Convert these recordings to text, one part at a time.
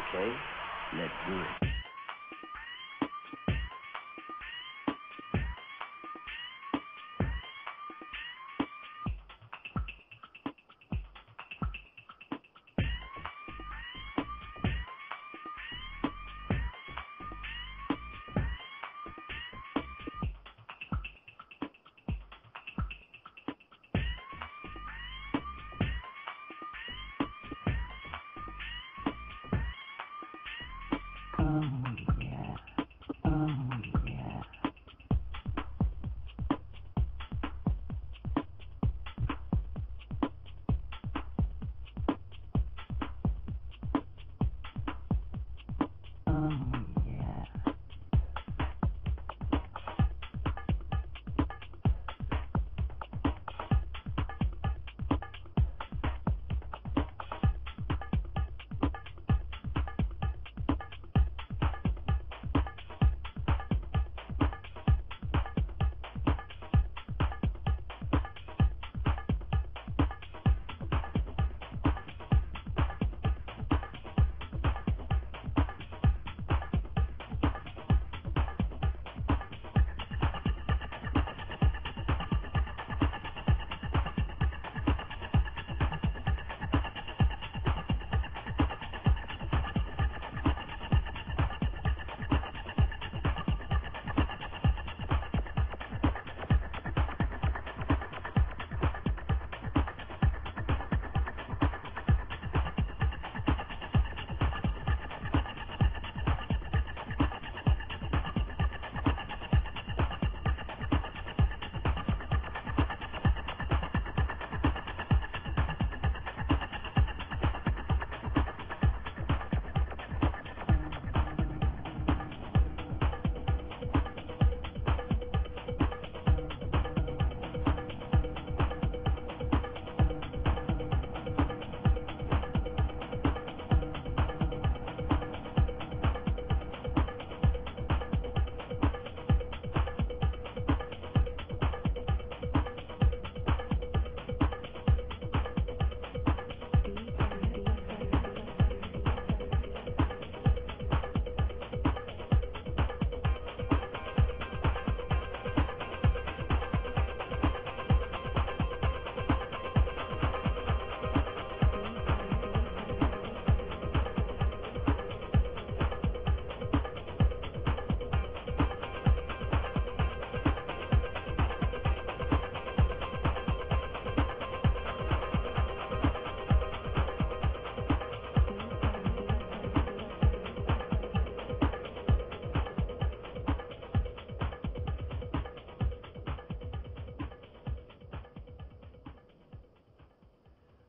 Okay, let's do it.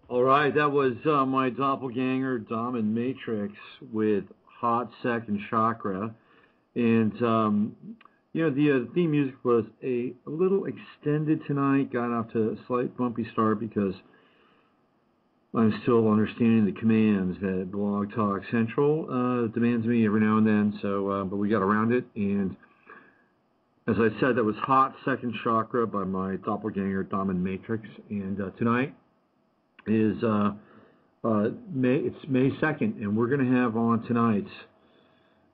All right, that was my doppelganger, Dom and Matrix, with Hot Second Chakra. And, the theme music was a little extended tonight. Got off to a slight bumpy start because I'm still understanding the commands that Blog Talk Central demands me every now and then. So, but we got around it. And as I said, that was Hot Second Chakra by my doppelganger, Dom and Matrix. And tonight is it's May 2nd, and we're going to have on tonight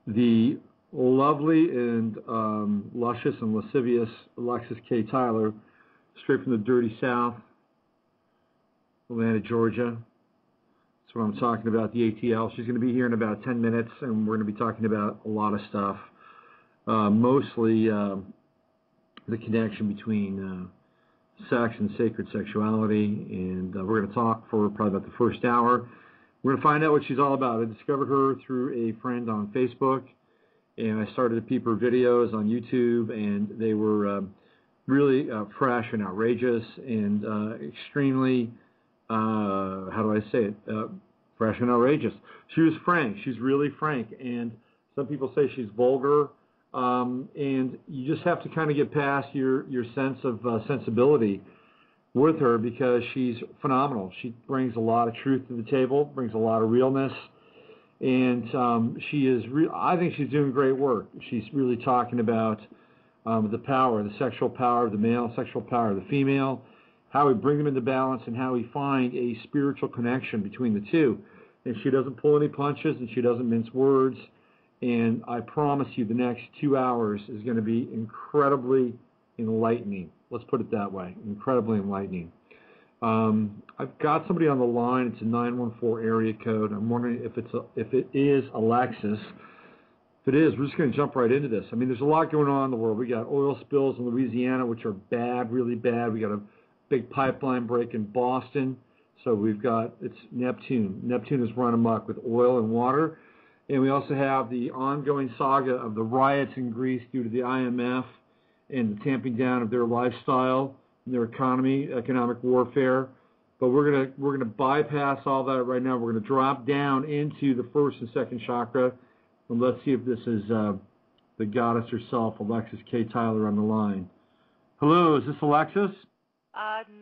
the lovely and luscious and lascivious Alexyss K Tylor, straight from the dirty South, Atlanta, Georgia. That's what I'm talking about, the ATL. She's going to be here in about 10 minutes, and we're going to be talking about a lot of stuff, mostly the connection between sex and sacred sexuality, and we're going to talk for probably about the first hour. We're going to find out what she's all about. I discovered her through a friend on Facebook, and I started to peep her videos on YouTube, and they were really fresh and outrageous and extremely, how do I say it, fresh and outrageous. She was frank. She's really frank, and some people say she's vulgar. And you just have to kind of get past your sense of sensibility with her, because she's phenomenal. She brings a lot of truth to the table, brings a lot of realness, and she is. I think she's doing great work. She's really talking about the power, the sexual power of the male, sexual power of the female, how we bring them into balance, and how we find a spiritual connection between the two. and she doesn't pull any punches, and she doesn't mince words. And I promise you the next 2 hours is going to be incredibly enlightening. Let's put it that way, incredibly enlightening. I've got somebody on the line. It's a 914 area code. I'm wondering if it is Alexyss. If it is, we're just going to jump right into this. I mean, there's a lot going on in the world. We got oil spills in Louisiana, which are bad, really bad. We got a big pipeline break in Boston. So it's Neptune. Neptune is run amok with oil and water. And we also have the ongoing saga of the riots in Greece due to the IMF and the tamping down of their lifestyle and their economy, economic warfare. But we're gonna bypass all that right now. We're gonna drop down into the first and second chakra, and let's see if this is the goddess herself, Alexyss K Tylor, on the line. Hello, is this Alexyss?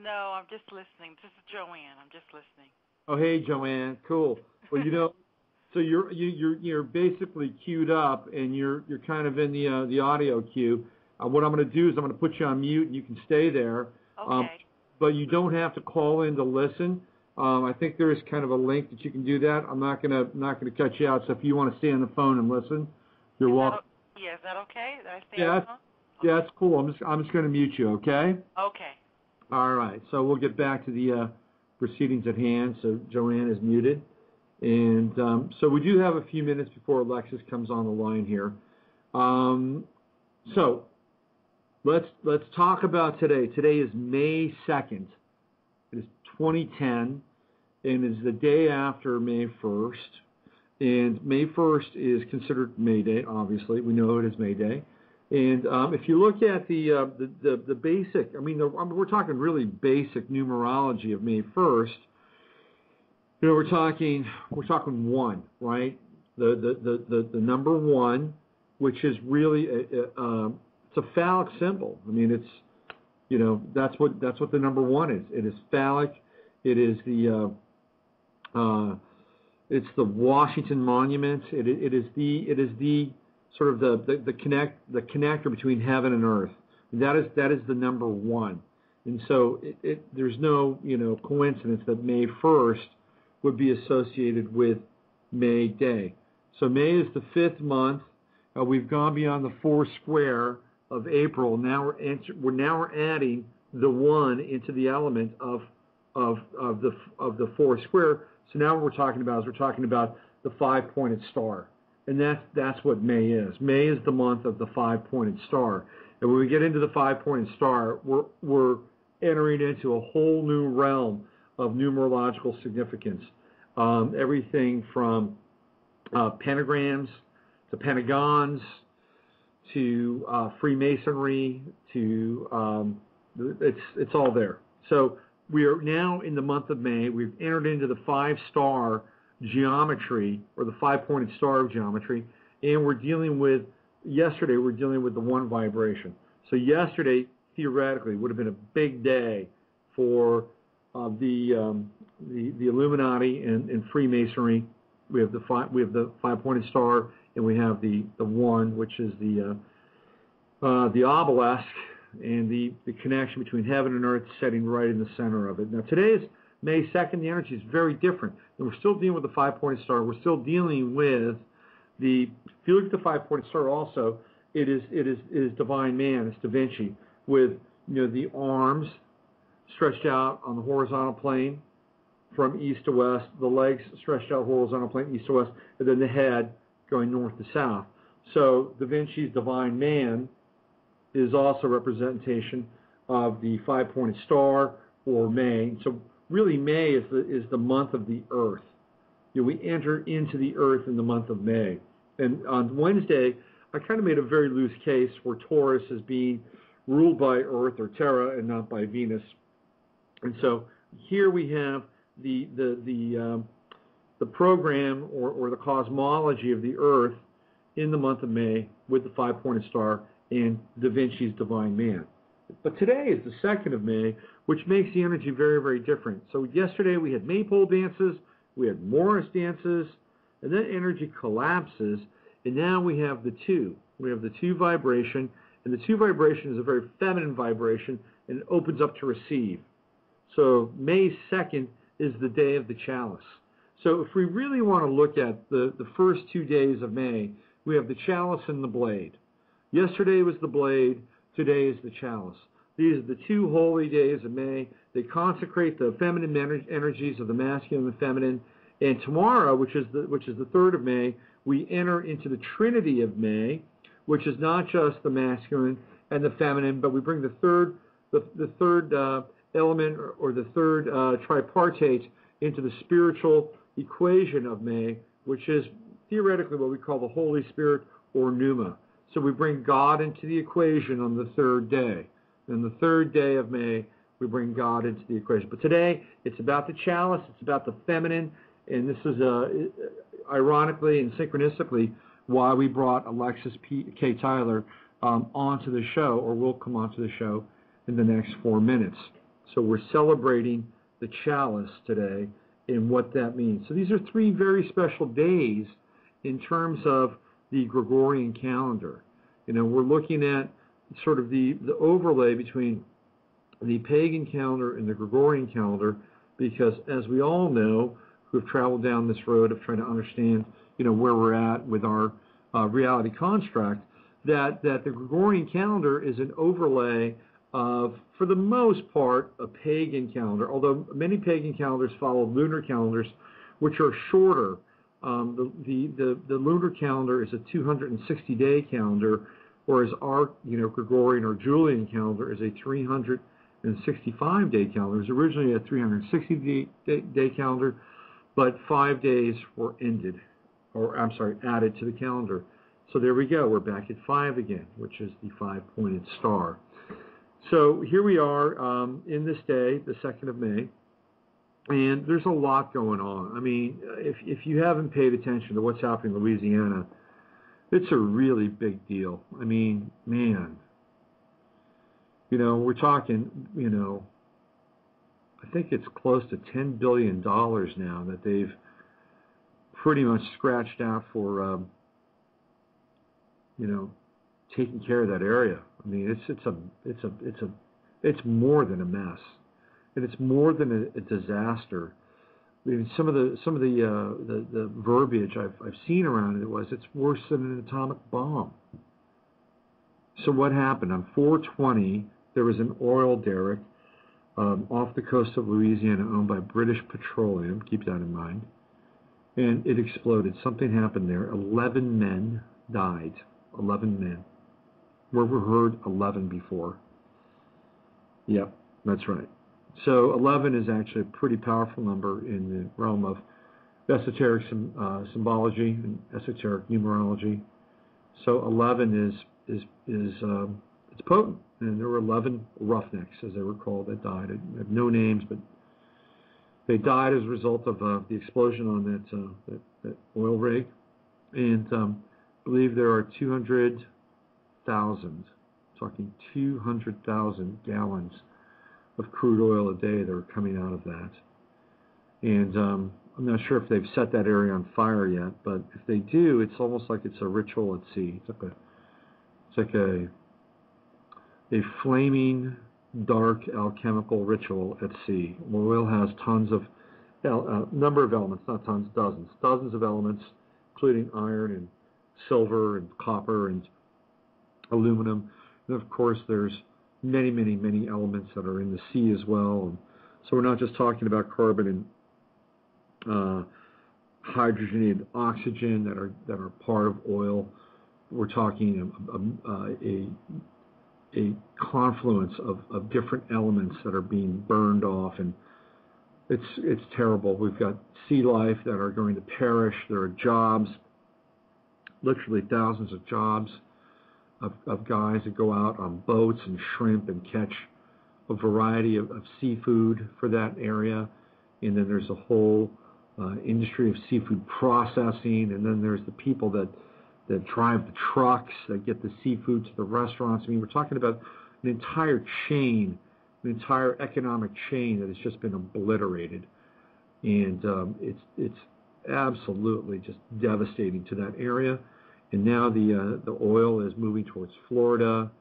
No, I'm just listening. This is Joanne. I'm just listening. Oh, hey, Joanne. Cool. Well, so you're basically queued up, and you're kind of in the audio queue. What I'm going to do is I'm going to put you on mute, and you can stay there. Okay. But you don't have to call in to listen. I think there is kind of a link that you can do that. I'm not going to cut you out. So if you want to stay on the phone and listen, you're welcome. Is that okay? That I stay on the phone? Yeah, that's cool. I'm just going to mute you. Okay. Okay. All right. So we'll get back to the proceedings at hand. So Joanne is muted, and so we do have a few minutes before Alexyss comes on the line here. So. Let's talk about today. Today is May 2nd. It is 2010, and is the day after May 1st. And May 1st is considered May Day, obviously. We know it is May Day. And if you look at the basic, we're talking really basic numerology of May 1st. We're talking one, right? The number one, which is really it's a phallic symbol. I mean, that's what the number one is. It is phallic. It is it's the Washington Monument. It is the sort of the connector between heaven and earth. That is the number one. And so there's no coincidence that May 1st would be associated with May Day. So May is the 5th month. We've gone beyond the 4 square of April. Now we're adding the 1 into the element of the 4 square. So now what we're talking about the 5-pointed star, and that's what May is. May is the month of the 5-pointed star, and when we get into the 5-pointed star, we're entering into a whole new realm of numerological significance. Everything from pentagrams to pentagons, to Freemasonry, to it's all there. So we are now in the month of May. We've entered into the 5-star geometry, or the 5-pointed star geometry, and yesterday we're dealing with the 1 vibration. So yesterday, theoretically, would have been a big day for the Illuminati and Freemasonry. We have the 5-pointed star, and we have the 1, which is the obelisk, and the connection between heaven and earth setting right in the center of it. Now today is May 2nd. The energy is very different, and we're still dealing with the 5-pointed star. We're still dealing with if you look at the 5-pointed star, also it is divine man. It's Da Vinci, with the arms stretched out on the horizontal plane from east to west, the legs stretched out horizontal plane east to west, and then the head going north to south. So Da Vinci's divine man is also a representation of the 5-pointed star, or May. So really May is the month of the earth. We enter into the earth in the month of May. And on Wednesday, I kind of made a very loose case for Taurus as being ruled by Earth, or Terra, and not by Venus. And so here we have the program, or the cosmology of the Earth in the month of May with the 5-pointed star and Da Vinci's divine man. But today is the 2nd of May, which makes the energy very, very different. So yesterday we had maypole dances, we had Morris dances, and then energy collapses, and now we have the 2. We have the 2 vibration, and the 2 vibration is a very feminine vibration, and it opens up to receive. So May 2nd is the day of the chalice. So if we really want to look at the first 2 days of May, we have the chalice and the blade. Yesterday was the blade, today is the chalice. These are the 2 holy days of May. They consecrate the feminine energies of the masculine and the feminine. And tomorrow, which is the 3rd of May, we enter into the Trinity of May, which is not just the masculine and the feminine, but we bring the third element or the third tripartite into the spiritual equation of May, which is theoretically what we call the Holy Spirit or pneuma. So we bring God into the equation on the 3rd day. And the 3rd day of May, we bring God into the equation. But today, it's about the chalice, it's about the feminine, and this is ironically and synchronistically why we brought Alexyss K Tylor onto the show, or will come onto the show in the next 4 minutes. So we're celebrating the chalice today and what that means. So these are 3 very special days in terms of the Gregorian calendar. You know, we're looking at sort of the overlay between the pagan calendar and the Gregorian calendar, because as we all know, who've traveled down this road of trying to understand, you know, where we're at with our reality construct, that the Gregorian calendar is an overlay of, for the most part, a pagan calendar, although many pagan calendars follow lunar calendars, which are shorter. The lunar calendar is a 260-day calendar, whereas our Gregorian or Julian calendar is a 365-day calendar. It was originally a 360-day calendar, but 5 days were added to the calendar. So there we go. We're back at 5 again, which is the 5-pointed star. So here we are in this day, the 2nd of May, and there's a lot going on. I mean, if you haven't paid attention to what's happening in Louisiana, it's a really big deal. I mean, man, you know, we're talking, you know, I think it's close to $10 billion now that they've pretty much scratched out for, you know, taking care of that area. I mean, it's more than a mess, and it's more than a disaster. I mean, some of the verbiage I've seen around it was it's worse than an atomic bomb. So what happened on 4/20? There was an oil derrick off the coast of Louisiana owned by British Petroleum. Keep that in mind. And it exploded. Something happened there. 11 men died. 11 men. Never heard 11 before. Yep, that's right. So 11 is actually a pretty powerful number in the realm of esoteric symbology and esoteric numerology. So 11 is it's potent, and there were 11 roughnecks, as they were called, that died. I have no names, but they died as a result of the explosion on that oil rig. And I believe there are 200,000, talking 200,000 gallons of crude oil a day that are coming out of that. And I'm not sure if they've set that area on fire yet, but if they do, it's almost like it's a ritual at sea. It's like a flaming, dark alchemical ritual at sea. Oil has tons of number of elements, not tons, dozens of elements, including iron and silver and copper and aluminum. And of course, there's many, many, many elements that are in the sea as well. And so we're not just talking about carbon and hydrogen and oxygen that are part of oil. We're talking a confluence of different elements that are being burned off, and it's terrible. We've got sea life that are going to perish. There are jobs, literally thousands of jobs of guys that go out on boats and shrimp and catch a variety of seafood for that area. And then there's a whole industry of seafood processing, and then there's the people that drive the trucks that get the seafood to the restaurants. I mean, we're talking about an entire chain, an entire economic chain that has just been obliterated. And it's absolutely just devastating to that area. And now the oil is moving towards Florida